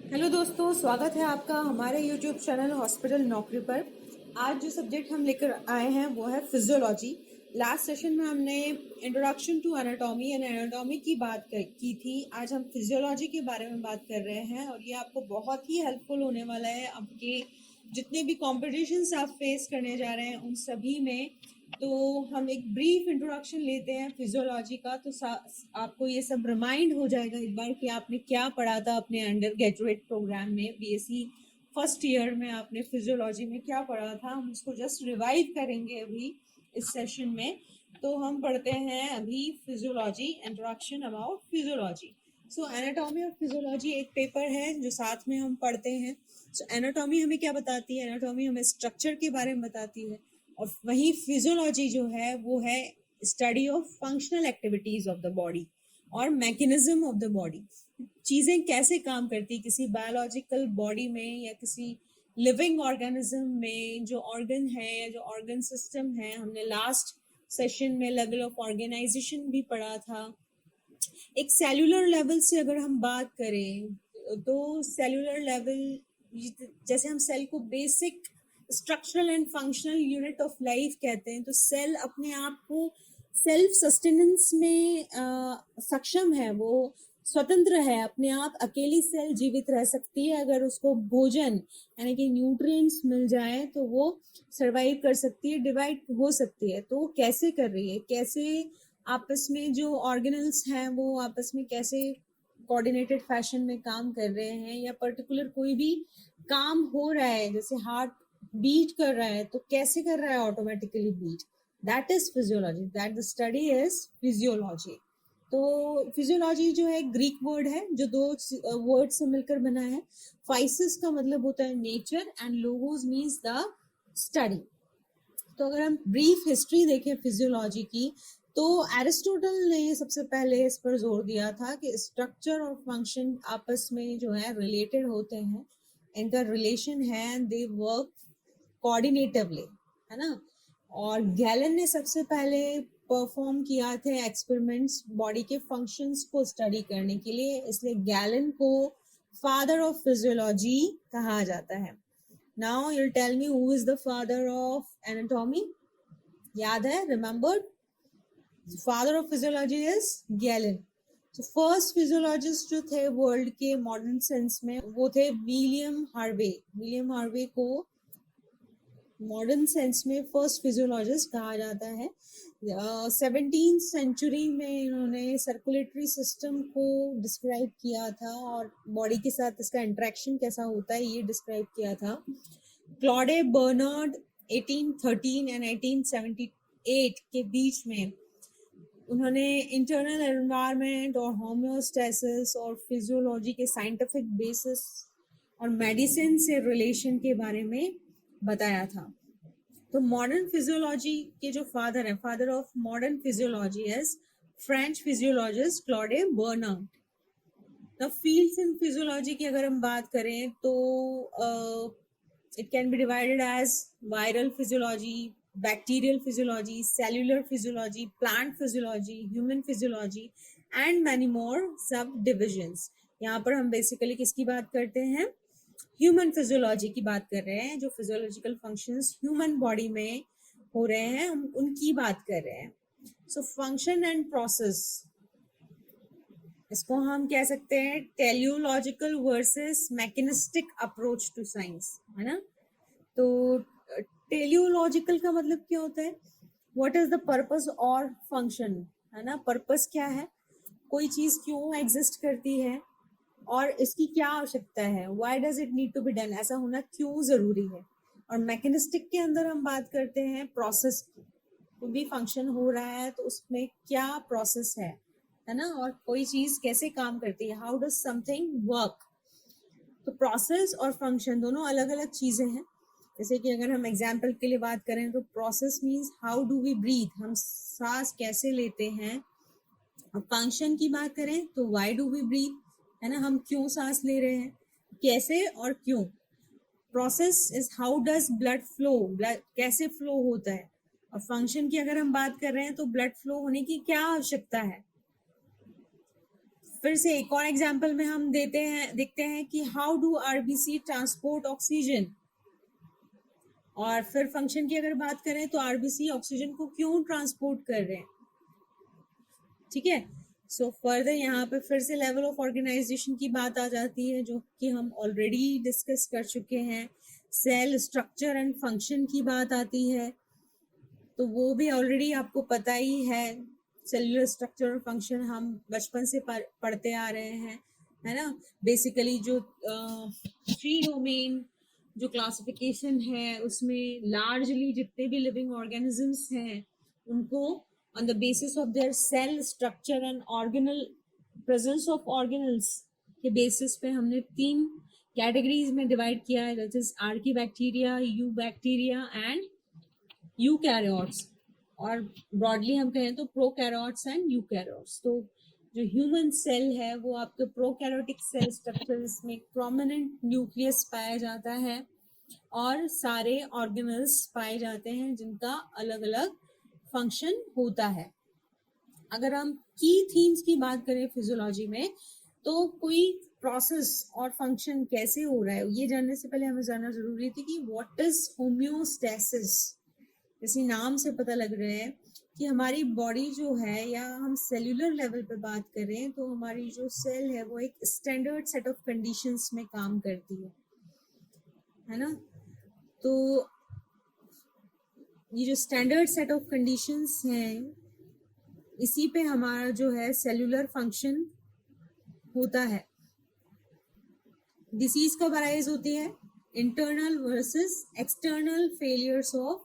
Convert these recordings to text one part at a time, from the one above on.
Hello दोस्तों, स्वागत है आपका हमारे यूट्यूब चैनल हॉस्पिटल नौकरी पर। आज जो सब्जेक्ट हम लेकर आए हैं वो है फिजियोलॉजी। लास्ट सेशन में हमने introduction to anatomy and anatomy की की थी। आज हम फिजियोलॉजी के बारे में बात कर रहे हैं और ये आपको बहुत ही हेल्पफुल होने वाला है आपके जितने भी कॉम्पिटिशन्स आप फेस करने जा रहे हैं उन सभी में। तो हम एक ब्रीफ इंट्रोडक्शन लेते हैं फिजियोलॉजी का, तो आपको ये सब रिमाइंड हो जाएगा एक बार कि आपने क्या पढ़ा था अपने अंडर ग्रेजुएट प्रोग्राम में। बीएससी फर्स्ट ईयर में आपने फिजियोलॉजी में क्या पढ़ा था, हम उसको जस्ट रिवाइव करेंगे अभी इस सेशन में। तो हम पढ़ते हैं अभी physiology, introduction about physiology. So anatomy और फिजियोलॉजी एक पेपर है जो साथ में हम पढ़ते हैं। सो एनाटॉमी हमें क्या बताती है? एनाटॉमी हमें स्ट्रक्चर के बारे में बताती है और वही फिजियोलॉजी जो है वो है study of functional activities of the body और मैकेनिज्म ऑफ द बॉडी। चीजें कैसे काम करती किसी बायोलॉजिकल बॉडी में या किसी लिविंग ऑर्गेनिज्म में, जो ऑर्गन है या जो ऑर्गन सिस्टम है। हमने लास्ट सेशन में लेवल ऑफ ऑर्गेनाइजेशन भी पढ़ा था। एक सेल्यूलर लेवल से अगर हम बात करें तो सेल्यूलर लेवल, जैसे हम सेल को basic structural and functional unit of life कहते हैं, तो सेल अपने आप को सेल्फ सस्टेनेंस में सक्षम है, वो स्वतंत्र है। अपने आप अकेली सेल जीवित रह सकती है अगर उसको भोजन यानी कि न्यूट्रिएंट्स मिल जाए तो वो सरवाइव कर सकती है, डिवाइड हो सकती है। तो वो कैसे कर रही है, कैसे आपस में जो ऑर्गेनल्स हैं वो आपस में कैसे कोऑर्डिनेटेड फैशन में काम कर रहे हैं, या पर्टिकुलर कोई भी काम हो रहा है जैसे हार्ट बीट कर रहा है तो कैसे कर रहा है automatically beat. That is physiology, that the study is physiology. तो फिजियोलॉजी जो है ग्रीक वर्ड है जो दो वर्ड से मिलकर बना है। फाइसिस का मतलब होता है nature and logos means the study. तो अगर हम ब्रीफ हिस्ट्री देखें फिजियोलॉजी की तो एरिस्टोटल ने सबसे पहले इस पर जोर दिया था कि स्ट्रक्चर और फंक्शन आपस में जो है रिलेटेड होते हैं, इनका रिलेशन है, दे वर्क कोऑर्डिनेटिवली, है ना। और गैलन ने सबसे पहले परफॉर्म किया थे एक्सपेरिमेंट्स बॉडी के फंक्शंस को स्टडी करने के लिए, इसलिए गैलन को फादर ऑफ फिजियोलॉजी कहा जाता है। Now you'll tell me who is the father of anatomy? याद है? Remembered? The father of physiology is Galen. So first physiologist जो थे वर्ल्ड के मॉडर्न सेंस में वो थे विलियम हार्वे। विलियम हार्वे को मॉडर्न सेंस में फर्स्ट फिजियोलॉजिस्ट कहा जाता है। 17th सेंचुरी में इन्होंने सर्कुलेटरी सिस्टम को डिस्क्राइब किया था और बॉडी के साथ इसका इंटरेक्शन कैसा होता है ये डिस्क्राइब किया था। क्लॉडे बर्नार्ड 1813 एंड 1878 के बीच में उन्होंने इंटरनल एनवायरनमेंट और होम्योस्टेसिस और फिजियोलॉजी के साइंटिफिक बेसिस और मेडिसिन से रिलेशन के बारे में बताया था। तो मॉडर्न फिजियोलॉजी के जो फादर है, father of modern physiology is French physiologist Claude Bernard. The fields in physiology की अगर हम बात करें तो it can be divided as viral physiology, bacterial physiology, cellular physiology, plant physiology, human physiology and many more subdivisions. यहाँ पर हम basically किसकी बात करते हैं? ह्यूमन फिजियोलॉजी की बात कर रहे हैं। जो फिजियोलॉजिकल फंक्शंस ह्यूमन बॉडी में हो रहे हैं हम उनकी बात कर रहे हैं। सो फंक्शन एंड प्रोसेस, इसको हम कह सकते हैं teleological versus mechanistic approach to science, है ना। तो टेलियोलॉजिकल का मतलब क्या होता है? व्हाट इज द पर्पस और फंक्शन, है ना। पर्पस क्या है, कोई चीज क्यों एग्जिस्ट करती है और इसकी क्या आवश्यकता है, why does it need to be done, ऐसा होना क्यों जरूरी है। और मैकेनिस्टिक के अंदर हम बात करते हैं प्रोसेस की, कोई भी फंक्शन हो रहा है तो उसमें क्या प्रोसेस है ना, और कोई चीज कैसे काम करती है, हाउ डज समथिंग वर्क। तो प्रोसेस और फंक्शन दोनों अलग अलग चीजें हैं। जैसे कि अगर हम एग्जाम्पल के लिए बात करें तो process means how do we breathe, हम सांस कैसे लेते हैं। और फंक्शन की बात करें तो व्हाई डू वी ब्रीथ, है ना, हम क्यों सांस ले रहे हैं, कैसे और क्यों। Process is how does blood flow, blood कैसे फ्लो होता है। और फंक्शन की अगर हम बात कर रहे हैं तो ब्लड फ्लो होने की क्या आवश्यकता है। फिर से एक और एग्जांपल में हम देखते हैं कि how do RBC transport oxygen. और फिर फंक्शन की अगर बात करें तो आरबीसी ऑक्सीजन को क्यों ट्रांसपोर्ट कर रहे हैं, ठीक है। सो फर्दर यहाँ पे फिर से लेवल ऑफ ऑर्गेनाइजेशन की बात आ जाती है, जो कि हम ऑलरेडी डिस्कस कर चुके हैं। सेल स्ट्रक्चर एंड फंक्शन की बात आती है, तो वो भी ऑलरेडी आपको पता ही है। सेलुलर स्ट्रक्चर और फंक्शन हम बचपन से पढ़ते आ रहे हैं, है ना। बेसिकली जो 3 डोमेन जो क्लासिफिकेशन है, उसमें लार्जली जितने भी लिविंग ऑर्गेनिजम्स हैं उनको on the basis of their cell structure and organal presence of organelles के basis पे हमने 3 कैटेगरीज में डिवाइड किया है, that is archaebacteria, eubacteria and eukaryotes. और ब्रॉडली हम कहें तो प्रोकैरियोट्स एंड यूकैरियोट्स। तो जो ह्यूमन सेल है वो आपके प्रोकैरियोटिक सेल स्ट्रक्चर्स में प्रोमिनेंट न्यूक्लियस पाया जाता है और सारे ऑर्गेनल्स पाए जाते हैं जिनका अलग अलग फंक्शन होता है। अगर हम की थीम्स की बात करें फिजियोलॉजी में, तो कोई प्रोसेस और फंक्शन कैसे हो रहा है ये जानने से पहले हमें जानना जरूरी थी कि व्हाट इज होम्योस्टैसिस। जैसे नाम से पता लग रहा है कि हमारी बॉडी जो है, या हम सेल्यूलर लेवल पे बात करें तो हमारी जो सेल है वो एक स्टैंडर्ड सेट ऑफ कंडीशंस में काम करती है ना। तो ये जो स्टैंडर्ड सेट ऑफ कंडीशंस हैं, इसी पे हमारा जो है सेल्यूलर फंक्शन होता है। डिसीज कब अराइज होती है? Internal versus external failures of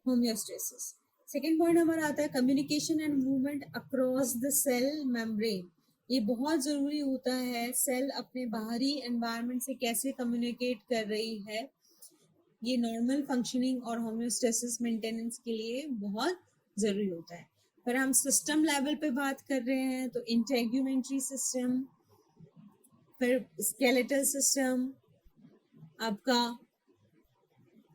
homeostasis. Second point हमारा आता है communication and movement across the cell membrane. ये बहुत ज़रूरी होता है, सेल अपने बाहरी एनवायरनमेंट से कैसे कम्युनिकेट कर रही है, ये नॉर्मल फंक्शनिंग और होम्योस्टेसिस मेंटेनेंस के लिए बहुत ज़रूरी होता है। पर हम सिस्टम लेवल पे बात कर रहे हैं तो इंटेग्यूमेंट्री सिस्टम, फिर स्केलेटल सिस्टम, आपका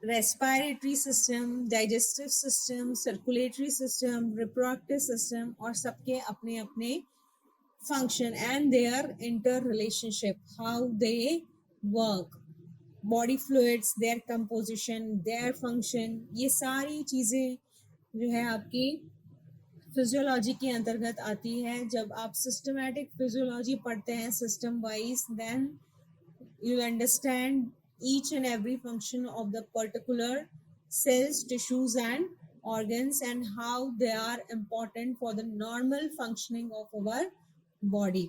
respiratory system, digestive system, circulatory system, reproductive system, और सबके अपने अपने function and their interrelationship, how they work, body fluids, their composition, their function, ये सारी चीज़ें जो है आपकी फिजियोलॉजी के अंतर्गत आती है। जब आप सिस्टमैटिक फिजियोलॉजी पढ़ते हैं system wise, then you understand each and every function of the particular cells, tissues and organs and how they are important for the normal functioning of our body.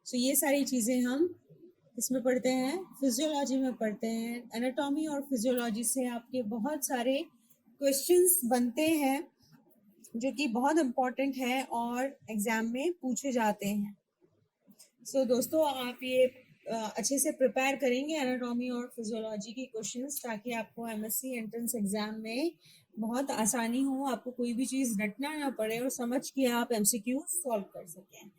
So ये सारी चीज़ें हम इसमें पढ़ते हैं, physiology में पढ़ते हैं। एनाटॉमी और फिजियोलॉजी से आपके बहुत सारे क्वेश्चंस बनते हैं जो कि बहुत इम्पोर्टेंट है और एग्जाम में पूछे जाते हैं। सो दोस्तों, आप ये अच्छे से प्रिपेयर करेंगे एनाटॉमी और फिजियोलॉजी की क्वेश्चंस, ताकि आपको एमएससी एंट्रेंस एग्जाम में बहुत आसानी हो, आपको कोई भी चीज़ रटना ना पड़े और समझ के आप एमसीक्यू सॉल्व कर सकें।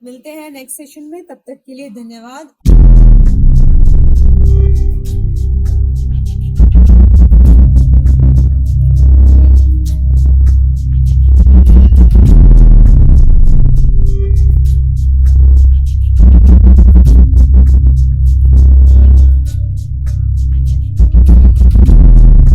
मिलते हैं नेक्स्ट सेशन में, तब तक के लिए धन्यवाद।